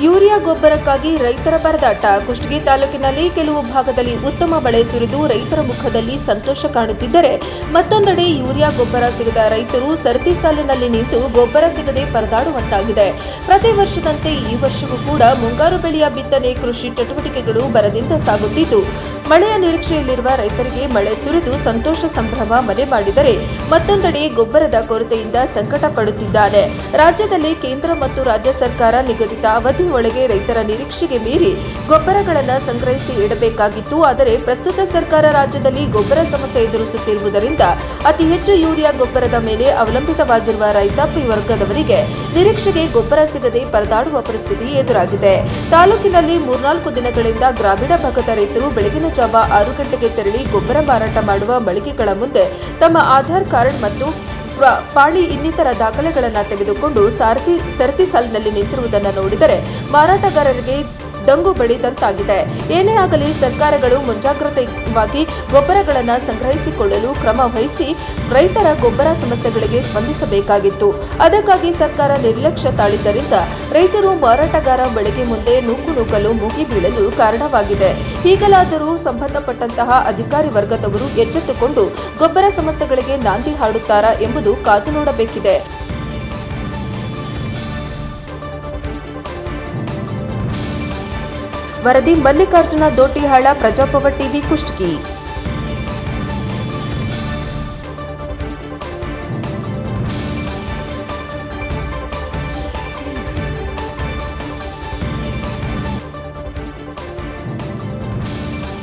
Urea ಗೊಬ್ಬರಕ್ಕಾಗಿ ರೈತರ ಪರದಾಟ. ಕುಷ್ಟಗಿ ತಾಲೂಕಿನಲ್ಲಿ ಕೆಲವು ಭಾಗದಲ್ಲಿ ಉತ್ತಮ ಮಳೆ ಸುರಿದು ರೈತರ ಮುಖದಲ್ಲಿ ಸಂತೋಷ ಕಾಣುತ್ತಿದ್ದರೆ, ಮತ್ತೊಂದೆಡೆ ಯೂರಿಯಾ ಗೊಬ್ಬರ ಸಿಗದ ರೈತರು ಸರತಿ ಸಾಲಿನಲ್ಲಿ ನಿಂತು ಗೊಬ್ಬರ ಸಿಗದೆ ಪರದಾಡುವಂತಾಗಿದೆ. ಪ್ರತಿ ವರ್ಷದಂತೆ ಈ ವರ್ಷವೂ ಕೂಡ ಮುಂಗಾರು ಬೆಳೆಯ ಬಿತ್ತನೆ, ಕೃಷಿ ಚಟುವಟಿಕೆಗಳು ಬರದಿಂದ ಸಾಗುತ್ತಿದ್ದು, ಮಳೆಯ ನಿರೀಕ್ಷೆಯಲ್ಲಿರುವ ರೈತರಿಗೆ ಮಳೆ ಸುರಿದು ಸಂತೋಷ ಸಂಭ್ರಮ ಮನೆ ಮಾಡಿದರೆ, ಮತ್ತೊಂದೆಡೆ ಗೊಬ್ಬರದ ಕೊರತೆಯಿಂದ ಸಂಕಟ ಪಡುತ್ತಿದ್ದಾರೆ. ರಾಜ್ಯದಲ್ಲಿ ಕೇಂದ್ರ ಮತ್ತು ರಾಜ್ಯ ಸರ್ಕಾರ ನಿಗದಿತ ಅವಧಿ ಒಳಗೆ ರೈತರ ನಿರೀಕ್ಷೆಗೆ ಮೀರಿ ಗೊಬ್ಬರಗಳನ್ನು ಸಂಗ್ರಹಿಸಿ ಇಡಬೇಕಾಗಿತ್ತು. ಆದರೆ ಪ್ರಸ್ತುತ ಸರ್ಕಾರ ರಾಜ್ಯದಲ್ಲಿ ಗೊಬ್ಬರ ಸಮಸ್ಯೆ ಎದುರಿಸುತ್ತಿರುವುದರಿಂದ ಅತಿ ಹೆಚ್ಚು ಯೂರಿಯಾ ಗೊಬ್ಬರದ ಮೇಲೆ ಅವಲಂಬಿತವಾಗಿರುವ ರೈತಾಪಿ ವರ್ಗದವರಿಗೆ ನಿರೀಕ್ಷೆಗೆ ಗೊಬ್ಬರ ಸಿಗದೆ ಪರದಾಡುವ ಪರಿಸ್ಥಿತಿ ಎದುರಾಗಿದೆ. ತಾಲೂಕಿನಲ್ಲಿ 3-4 ದಿನಗಳಿಂದ ಗ್ರಾಮೀಣ ಭಾಗದ ರೈತರು ಬೆಳಗಿನ ಜಾವ 6 ಗಂಟೆಗೆ ತೆರಳಿ ಗೊಬ್ಬರ ಮಾರಾಟ ಮಾಡುವ ಮಳಿಗೆಗಳ ಮುಂದೆ ತಮ್ಮ ಆಧಾರ್ ಕಾರ್ಡ್ ಮತ್ತು ಪಾಣಿ ಇನ್ನಿತರ ದಾಖಲೆಗಳನ್ನು ತೆಗೆದುಕೊಂಡು ಸರತಿ ಸಾಲಿನಲ್ಲಿ ನಿಂತಿರುವುದನ್ನು ನೋಡಿದರೆ ಮಾರಾಟಗಾರರಿಗೆ ದಂಗು ಬಡಿದಂತಾಗಿದೆ. ಏನೇ ಆಗಲಿ ಸರ್ಕಾರಗಳು ಮುಂಜಾಗ್ರತೆಯಾಗಿ ಗೊಬ್ಬರಗಳನ್ನು ಸಂಗ್ರಹಿಸಿಕೊಳ್ಳಲು ಕ್ರಮ ವಹಿಸಿ ರೈತರ ಗೊಬ್ಬರ ಸಮಸ್ಯೆಗಳಿಗೆ ಸ್ಪಂದಿಸಬೇಕಾಗಿತ್ತು. ಅದಕ್ಕಾಗಿ ಸರ್ಕಾರ ನಿರ್ಲಕ್ಷ್ಯ ತಾಳಿದ್ದರಿಂದ ರೈತರು ಮಾರಾಟಗಾರ ಬೆಳೆಗೆ ಮುಂದೆ ನೂಕಲು ಮುಗಿ ಬೀಳಲು ಕಾರಣವಾಗಿದೆ. ಹೀಗಲಾದರೂ ಸಂಬಂಧಪಟ್ಟಂತಹ ಅಧಿಕಾರಿ ವರ್ಗದವರು ಎಚ್ಚೆತ್ತುಕೊಂಡು ಗೊಬ್ಬರ ಸಮಸ್ಯೆಗಳಿಗೆ ನಾಂದಿ ಹಾಡುತ್ತಾರಾ ಎಂಬುದು ಕಾದು ನೋಡಬೇಕಿದೆ. ವರದಿ ಮಲ್ಲಿಕಾರ್ಜುನ ದೋಟಿಹಾಳ, ಪ್ರಜಾಪವ ಟಿವಿ, ಕುಷ್ಟಗಿ.